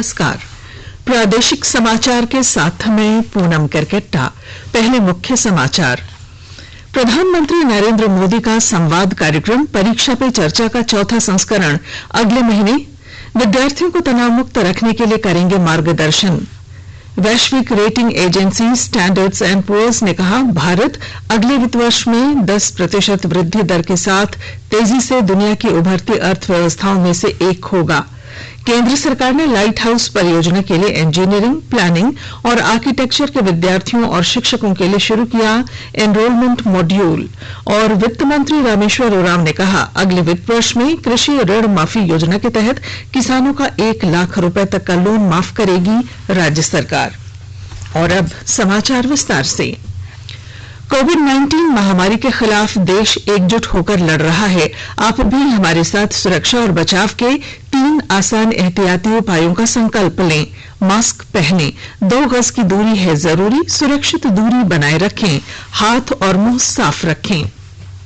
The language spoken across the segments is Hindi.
नमस्कार। प्रादेशिक समाचार के साथ में पूनम करकेट्टा। पहले मुख्य समाचार। प्रधानमंत्री नरेंद्र मोदी का संवाद कार्यक्रम परीक्षा पे चर्चा का चौथा संस्करण अगले महीने। विद्यार्थियों को तनाव मुक्त रखने के लिए करेंगे मार्गदर्शन। वैश्विक rating agency Standards and Poor's ने कहा, भारत अगले वित्त वर्ष में 10% वृद्धि दर के साथ तेजी से दुनिया की उभरती अर्थव्यवस्थाओं में से एक होगा। केंद्र सरकार ने लाइट हाउस परियोजना के लिए इंजीनियरिंग, प्लानिंग और आर्किटेक्चर के विद्यार्थियों और शिक्षकों के लिए शुरू किया एनरोलमेंट मॉड्यूल। और वित्त मंत्री रामेश्वर उरांव ने कहा, अगले वित्त वर्ष में कृषि ऋण माफी योजना के तहत किसानों का 1 लाख रुपए तक का लोन माफ करेगी राज्य सरकार। और अब समाचार विस्तार से। कोविड-19 महामारी के खिलाफ देश एकजुट होकर लड़ रहा है। आप भी हमारे साथ सुरक्षा और बचाव के 3 आसान एहतियाती उपायों का संकल्प लें। मास्क पहनें, 2 गज की दूरी है जरूरी, सुरक्षित दूरी बनाए रखें, हाथ और मुंह साफ रखें।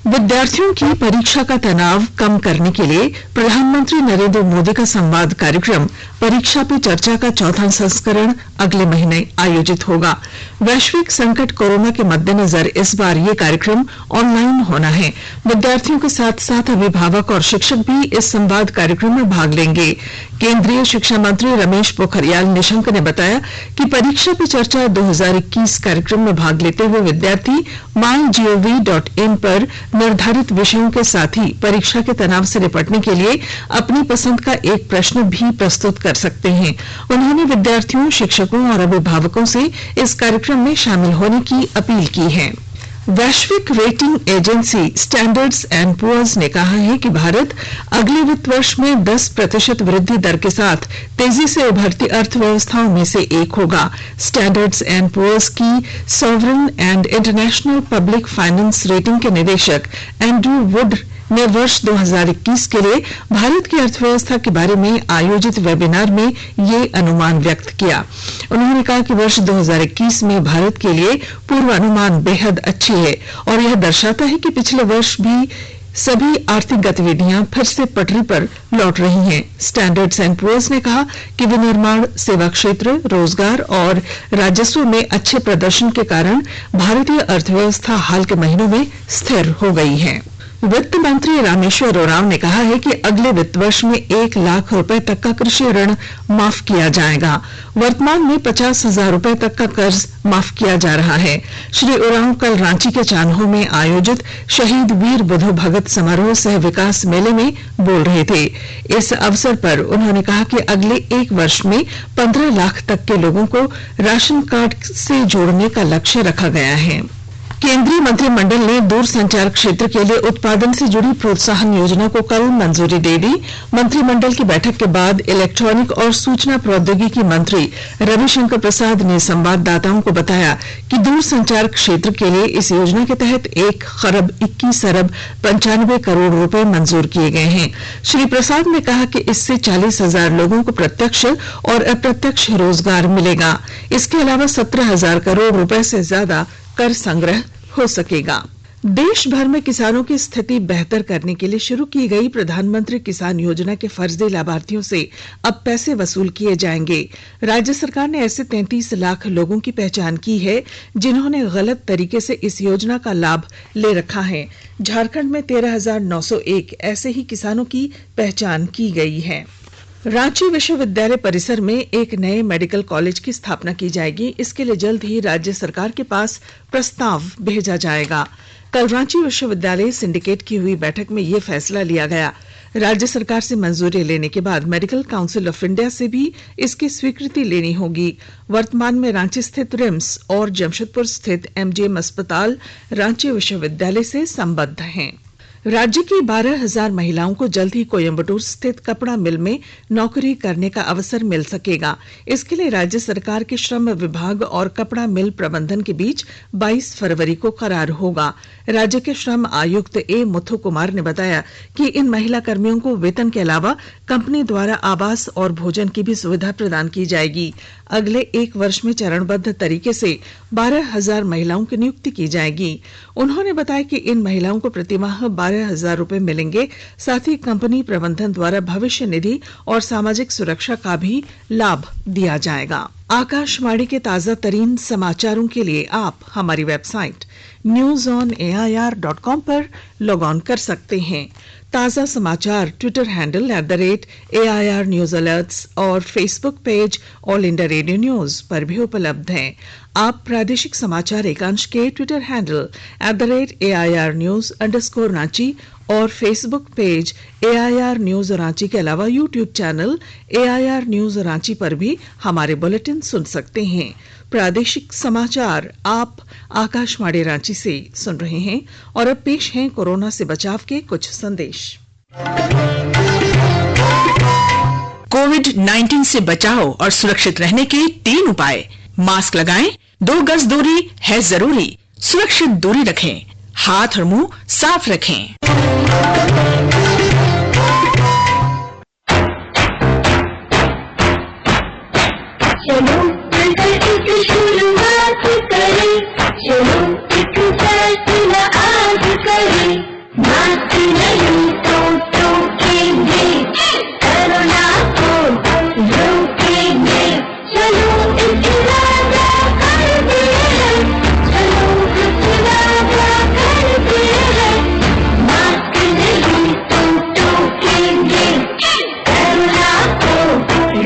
विद्यार्थियों की परीक्षा का तनाव कम करने के लिए प्रधानमंत्री नरेंद्र मोदी का संवाद कार्यक्रम परीक्षा पे चर्चा का चौथा संस्करण अगले महीने आयोजित होगा। वैश्विक संकट कोरोना के मद्देनजर इस बार ये कार्यक्रम ऑनलाइन होना है। विद्यार्थियों के साथ साथ अभिभावक और शिक्षक भी इस संवाद कार्यक्रम में भाग लेंगे। केंद्रीय शिक्षा मंत्री रमेश पोखरियाल निशंक ने बताया कि परीक्षा पे चर्चा 2021 कार्यक्रम में भाग लेते हुए विद्यार्थी mygov.in पर निर्धारित विषयों के साथ ही परीक्षा के तनाव से निपटने के लिए अपनी पसंद का एक प्रश्न भी प्रस्तुत कर सकते हैं। उन्होंने विद्यार्थियों, शिक्षकों और अभिभावकों से इस कार्यक्रम में शामिल होने की अपील की है। वैश्विक rating agency Standards and Poor's ने कहा है कि भारत अगले वित्त वर्ष में 10% वृद्धि दर के साथ तेजी से उभरती अर्थव्यवस्थाओं में से एक होगा। स्टैंडर्ड्स एंड पुअर्स की sovereign and international public finance rating के निदेशक एंड्रू वुड ने वर्ष 2021 के लिए भारत की अर्थव्यवस्था के बारे में आयोजित वेबिनार में ये अनुमान व्यक्त किया। उन्होंने कहा कि वर्ष 2021 में भारत के लिए पूर्वानुमान बेहद अच्छी है और यह दर्शाता है कि पिछले वर्ष भी सभी आर्थिक गतिविधियां फिर से पटरी पर लौट रही हैं। स्टैंडर्ड्स एंड पुअर्स ने कहा कि विनिर्माण, सेवा क्षेत्र, रोजगार और राजस्व में अच्छे प्रदर्शन के कारण भारतीय अर्थव्यवस्था हाल के महीनों में स्थिर हो गई है। वित्त मंत्री रामेश्वर उरांव ने कहा है कि अगले वित्त वर्ष में 1 लाख रुपए तक का कृषि ऋण माफ किया जाएगा। वर्तमान में 50,000 रुपए तक का कर्ज माफ किया जा रहा है। श्री उरांव कल रांची के चान्हो में आयोजित शहीद वीर बुधो भगत समारोह सह विकास मेले में बोल रहे थे। इस अवसर पर उन्होंने कहा कि अगले 1 वर्ष में 15 लाख तक के लोगों को राशन कार्ड से जोड़ने का लक्ष्य रखा गया है। केंद्रीय मंत्रिमंडल ने दूरसंचार क्षेत्र के लिए उत्पादन से जुड़ी प्रोत्साहन योजना को कल मंजूरी दे दी। मंत्रिमंडल की बैठक के बाद इलेक्ट्रॉनिक और सूचना प्रौद्योगिकी मंत्री रविशंकर प्रसाद ने संवाददाताओं को बताया कि दूरसंचार क्षेत्र के लिए इस योजना के तहत 1,21,95 करोड़ रुपए मंजूर किए गए हैं। श्री प्रसाद ने कहा कि इससे 40,000 लोगों को प्रत्यक्ष और अप्रत्यक्ष रोजगार मिलेगा। इसके अलावा 17,000 करोड़ रुपए से ज्यादा कर संग्रह हो सकेगा। देश भर में किसानों की स्थिति बेहतर करने के लिए शुरू की गई प्रधानमंत्री किसान योजना के फर्जी लाभार्थियों से अब पैसे वसूल किए जाएंगे। राज्य सरकार ने ऐसे 33 लाख लोगों की पहचान की है जिन्होंने गलत तरीके से इस योजना का लाभ ले रखा है। झारखंड में 13,901 ऐसे ही किसानों की पहचान की गई है। रांची विश्वविद्यालय परिसर में एक नए मेडिकल कॉलेज की स्थापना की जाएगी। इसके लिए जल्द ही राज्य सरकार के पास प्रस्ताव भेजा जाएगा। कल रांची विश्वविद्यालय सिंडिकेट की हुई बैठक में यह फैसला लिया गया। राज्य सरकार से मंजूरी लेने के बाद मेडिकल काउंसिल ऑफ इंडिया से भी इसकी स्वीकृति लेनी होगी। वर्तमान में रांची स्थित रिम्स और जमशेदपुर स्थित एमजीएम अस्पताल रांची विश्वविद्यालय से संबद्ध हैं। राज्य की 12,000 महिलाओं को जल्द ही कोयम्बटूर स्थित कपड़ा मिल में नौकरी करने का अवसर मिल सकेगा। इसके लिए राज्य सरकार के श्रम विभाग और कपड़ा मिल प्रबंधन के बीच 22 फरवरी को करार होगा। राज्य के श्रम आयुक्त ए मुथु कुमार ने बताया कि इन महिला कर्मियों को वेतन के अलावा कंपनी द्वारा आवास और भोजन की भी सुविधा प्रदान की जाएगी। अगले 1 वर्ष में चरणबद्ध तरीके से 12,000 महिलाओं की नियुक्ति की जाएगी। उन्होंने बताया कि इन महिलाओं को प्रतिमाह 12,000 रुपए मिलेंगे। साथ ही कंपनी प्रबंधन द्वारा भविष्य निधि और सामाजिक सुरक्षा का भी लाभ दिया जाएगा। आकाशवाणी के ताजा तरीन समाचारों के लिए आप हमारी वेबसाइट newsonair.com पर लॉग ऑन कर सकते हैं। ताजा समाचार Twitter handle @AIR News Alerts और Facebook page all India radio news पर भी उपलब्ध हैं। आप प्रादेशिक समाचार एकांश के ट्विटर हैंडल @AIR News _ और Facebook page AIR News Ranchi के अलावा YouTube channel AIR News Ranchi पर भी हमारे बुलेटिन सुन सकते हैं। प्रादेशिक समाचार आप आकाशवाणी रांची से सुन रहे हैं और अब पेश हैं कोरोना से बचाव के कुछ संदेश। कोविड-19 से बचाव और सुरक्षित रहने के 3 उपाय। मास्क लगाएं, 2 गज दूरी है जरूरी, सुरक्षित दूरी रखें, हाथ और मुंह साफ रखें। चलो मिलकर एक शुरुआत करें, चलो एक फैसला आज करें, मास्क नहीं तो टोकेंगे, कोरोना को रोकेंगे, चलो एक इरादा करते हैं, चलो एक इरादा करते हैं, मास्क नहीं तो टोकेंगे, कोरोना को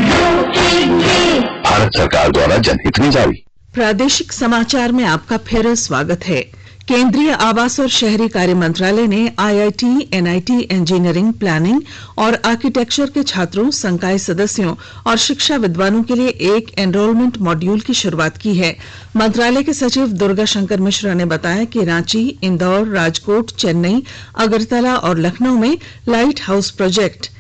रोकेंगे। भारत सरकार द्वारा जनहित में जारी। प्रादेशिक समाचार में आपका फिर स्वागत है। केंद्रीय आवास और शहरी कार्य मंत्रालय ने IIT, NIT, इंजीनियरिंग, प्लानिंग और आर्किटेक्चर के छात्रों, संकाय सदस्यों और शिक्षा विद्वानों के लिए एक एनरोलमेंट मॉड्यूल की शुरुआत की है। मंत्रालय के सचिव दुर्गा शंकर मिश्रा ने बताया कि रांची, इंदौर, राजकोट, चेन्नई, अगरतला और लखनऊ में लाइट हाउस प्रोजेक्ट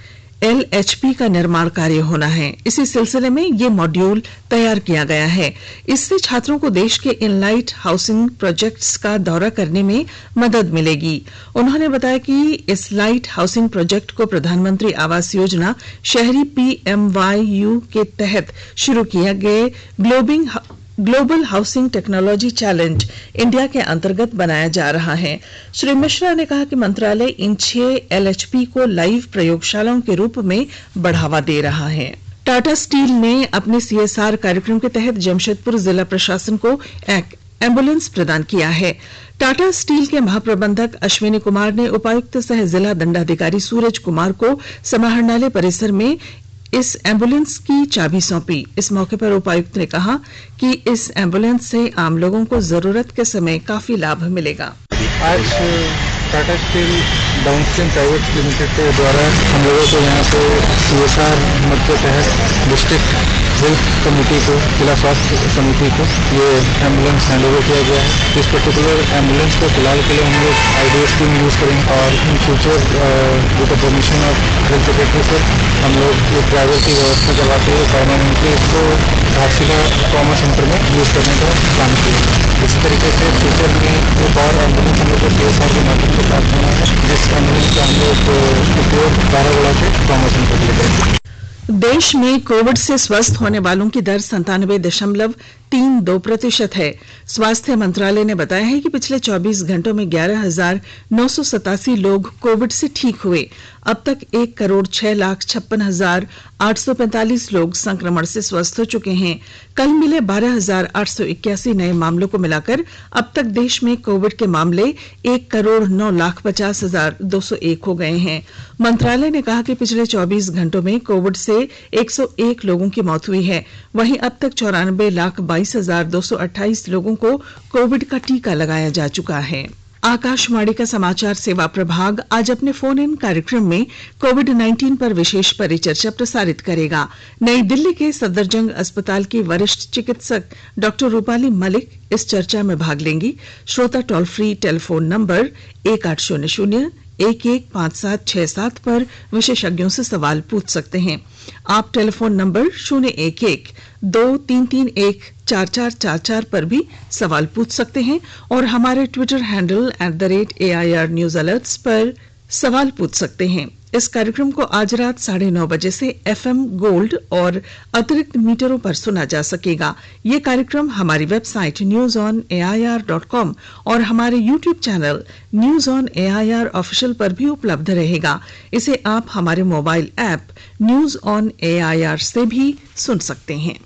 LHP का निर्माण कार्य होना है। इसी सिलसिले में ये मॉड्यूल तैयार किया गया है। इससे छात्रों को देश के इन लाइट हाउसिंग प्रोजेक्ट्स का दौरा करने में मदद मिलेगी। उन्होंने बताया कि इस लाइट हाउसिंग प्रोजेक्ट को प्रधानमंत्री आवास योजना शहरी PMYU के तहत शुरू किए गए global housing technology challenge India के अंतर्गत बनाया जा रहा है। श्री मिश्रा ने कहा कि मंत्रालय इन 6 LHP को लाइव प्रयोगशालाओं के रूप में बढ़ावा दे रहा है। टाटा स्टील ने अपने CSR कार्यक्रम के तहत जमशेदपुर जिला प्रशासन को एक एम्बुलेंस प्रदान किया है। टाटा स्टील के महाप्रबंधक अश्विनी कुमार ने उपायुक्त सह जिला दंडाधिकारी सूरज कुमार को समाहरणालय परिसर में इस एम्बुलेंस की चाबी सौंपी। इस मौके पर उपायुक्त ने कहा कि इस एम्बुलेंस से आम लोगों को जरूरत के समय काफी लाभ मिलेगा। आज Tata steel downstream private limited के द्वारा हम लोगों को यहाँ पे CSR मद के तहत डिस्ट्रिक्ट हेल्थ कमेटी को, जिला स्वास्थ्य समिति को ये एम्बुलेंस हैंड ओवर किया गया है। इस पर्टिकुलर एम्बुलेंस को फिलहाल के लिए हम लोग IDS टीम यूज करेंगे और in future with the permission of health secretary sir हम लोग एक ड्राइवर की व्यवस्था करवाते हुए परमानेंटली इसको घाटशिला ट्रॉमा सेंटर में यूज करने का प्लान किया। इसी तरीके से फ्यूचर में एक और एम्बुलेंस हम लोग को CSR के माध्यम से प्राप्त होना है, जिस एम्बुलेंस का हम लोग उपयोग बारागुड़ा के ट्रॉमा सेंटर के लिए करेंगे। देश में कोविड से स्वस्थ होने वालों की दर 97.32% है। स्वास्थ्य मंत्रालय ने बताया है कि पिछले 24 घंटों में 11,987 लोग कोविड से ठीक हुए। अब तक 1,06,56,845 लोग संक्रमण से स्वस्थ हो चुके हैं। कल मिले 12,881 नए मामलों को मिलाकर अब तक देश में कोविड के मामले 1,09,50,201 हो गए हैं। मंत्रालय ने कहा कि पिछले 24 घंटों में कोविड से 101 लोगों की मौत हुई है। वहीं अब तक 94,22,228 लोगों को कोविड का टीका लगाया जा चुका है। आकाशवाणी का समाचार सेवा प्रभाग आज अपने फोन इन कार्यक्रम में कोविड-19 पर विशेष परिचर्चा प्रसारित करेगा। नई दिल्ली के सफदरजंग अस्पताल की वरिष्ठ चिकित्सक डॉक्टर रूपाली मलिक इस चर्चा में भाग लेंगी। श्रोता टोल फ्री टेलीफोन नंबर 1800-115767 पर विशेषज्ञों से सवाल पूछ सकते हैं। आप टेलीफोन नंबर 011-2331-4444 पर भी सवाल पूछ सकते हैं और हमारे Twitter handle @AIR News Alerts पर सवाल पूछ सकते हैं। इस कार्यक्रम को आज रात 9:30 बजे से FM गोल्ड और अतिरिक्त मीटरों पर सुना जा सकेगा। ये कार्यक्रम हमारी वेबसाइट newsonair.com और हमारे YouTube channel news on AIR official पर भी उपलब्ध रहेगा। इसे आप हमारे mobile app news on AIR से भी सुन सकते हैं।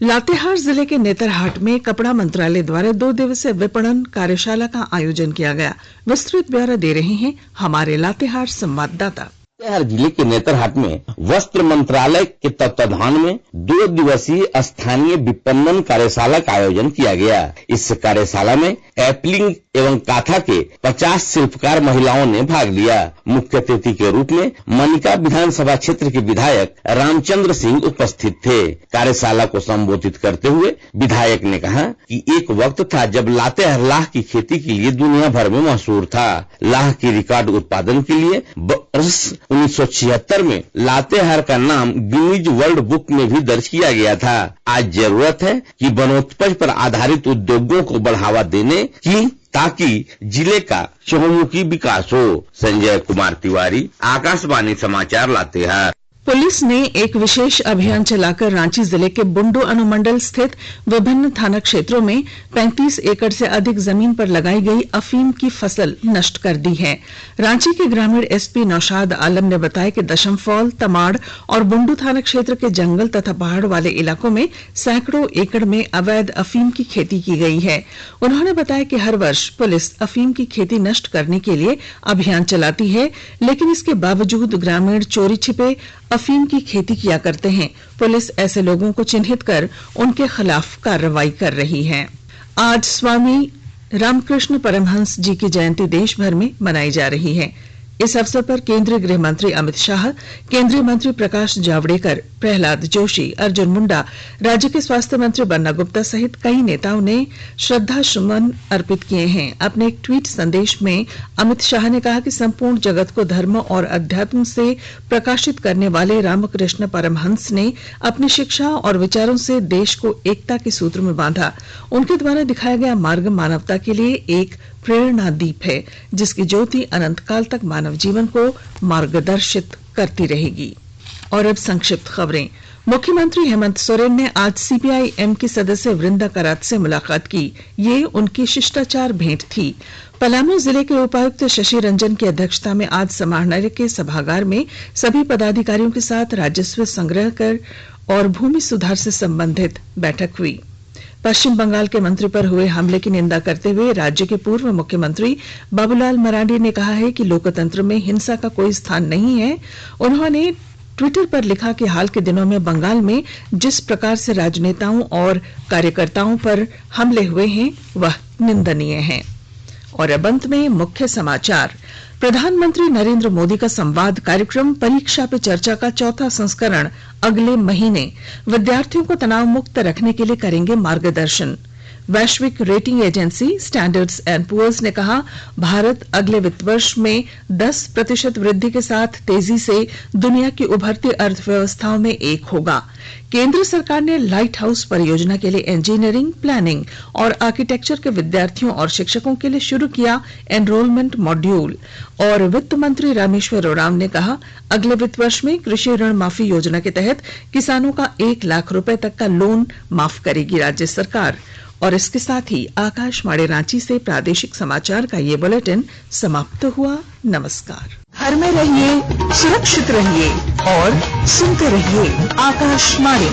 लातेहार जिले के नेतरहाट में कपड़ा मंत्रालय द्वारा 2 दिवसीय विपणन कार्यशाला का आयोजन किया गया। विस्तृत ब्यौरा दे रहे हैं हमारे लातेहार संवाददाता। लातेहार जिले के नेतरहाट में वस्त्र मंत्रालय के तत्वाधान में 2 दिवसीय स्थानीय विपणन कार्यशाला का आयोजन किया गया। इस कार्यशाला में एप्लिंग एवं काथा के 50 शिल्पकार महिलाओं ने भाग लिया। मुख्य अतिथि के रूप में मनिका विधानसभा क्षेत्र के विधायक रामचंद्र सिंह उपस्थित थे। कार्यशाला को संबोधित करते हुए विधायक ने कहा कि एक वक्त था जब लातेहार लाह की खेती के लिए दुनिया भर में मशहूर था। लाह के रिकॉर्ड उत्पादन के लिए वर्ष 1976 में लातेहार का नाम गिनीज वर्ल्ड बुक में भी दर्ज किया गया था। आज जरूरत है कि वनोत्पज पर आधारित उद्योगों को बढ़ावा देने की ताकि जिले का चहुमुखी विकास हो। संजय कुमार तिवारी, आकाशवाणी समाचार, लातेहार। पुलिस ने एक विशेष अभियान चलाकर रांची जिले के बुंडू अनुमंडल स्थित विभिन्न थाना क्षेत्रों में 35 एकड़ से अधिक जमीन पर लगाई गई अफीम की फसल नष्ट कर दी है। रांची के ग्रामीण एसपी नौशाद आलम ने बताया कि दशमफॉल, तमाड़ और बुंडू थाना क्षेत्र के जंगल तथा पहाड़ वाले इलाकों में सैकड़ों एकड़ में अवैध अफीम की खेती की गई है। उन्होंने बताया कि हर वर्ष पुलिस अफीम की खेती नष्ट करने के लिए अभियान चलाती है, लेकिन इसके बावजूद ग्रामीण चोरी छिपे अफीम की खेती किया करते हैं। पुलिस ऐसे लोगों को चिन्हित कर उनके खिलाफ कार्रवाई कर रही है। आज स्वामी रामकृष्ण परमहंस जी की जयंती देश भर में मनाई जा रही है। इस अवसर पर केंद्रीय गृह मंत्री अमित शाह, केंद्रीय मंत्री प्रकाश जावड़ेकर, प्रहलाद जोशी, अर्जुन मुंडा, राज्य के स्वास्थ्य मंत्री बन्ना गुप्ता सहित कई नेताओं ने श्रद्धा सुमन अर्पित किए हैं। अपने एक ट्वीट संदेश में अमित शाह ने कहा कि संपूर्ण जगत को धर्म और अध्यात्म से प्रकाशित करने वाले रामकृष्ण परमहंस ने अपनी शिक्षा और विचारों से देश को एकता के सूत्र में बांधा। उनके द्वारा दिखाया गया मार्ग मानवता के लिए एक प्रेरणा दीप है, जिसकी ज्योति अनंत काल तक मानव जीवन को मार्गदर्शित करती रहेगी। और अब संक्षिप्त खबरें। मुख्यमंत्री हेमंत सोरेन ने आज सीपीआई-एम की सदस्य वृंदा करात से मुलाकात की। ये उनकी शिष्टाचार भेंट थी। पलामू जिले के उपायुक्त शशि रंजन की अध्यक्षता में आज समाहरणालय के सभागार में सभी पदाधिकारियों के साथ राजस्व संग्रह कर और भूमि सुधार से संबंधित बैठक हुई। पश्चिम बंगाल के मंत्री पर हुए हमले की निंदा करते हुए राज्य के पूर्व मुख्यमंत्री बाबूलाल मरांडी ने कहा है कि लोकतंत्र में हिंसा का कोई स्थान नहीं है। उन्होंने ट्विटर पर लिखा कि हाल के दिनों में बंगाल में जिस प्रकार से राजनेताओं और कार्यकर्ताओं पर हमले हुए हैं वह निंदनीय है। और अब अंत में मुख्य समाचार। प्रधानमंत्री नरेंद्र मोदी का संवाद कार्यक्रम परीक्षा पे चर्चा का 4था संस्करण अगले महीने विद्यार्थियों को तनाव मुक्त रखने के लिए करेंगे मार्गदर्शन। वैश्विक rating agency Standards and Poor's ने कहा भारत अगले वित्त वर्ष में 10% वृद्धि के साथ तेजी से दुनिया की उभरती अर्थव्यवस्थाओं में एक होगा। केंद्र सरकार ने लाइट हाउस परियोजना के लिए इंजीनियरिंग, प्लानिंग और आर्किटेक्चर के विद्यार्थियों और शिक्षकों के लिए शुरू किया एनरोलमेंट मॉड्यूल। और वित्त मंत्री रामेश्वर उरांव ने कहा अगले वित्त वर्ष में कृषि ऋण माफी योजना के तहत किसानों का 1 लाख रुपए तक का लोन माफ करेगी राज्य सरकार। और इसके साथ ही आकाशवाणी रांची से प्रादेशिक समाचार का ये बुलेटिन समाप्त हुआ। नमस्कार। घर में रहिए, सुरक्षित रहिए और सुनते रहिए आकाशवाणी।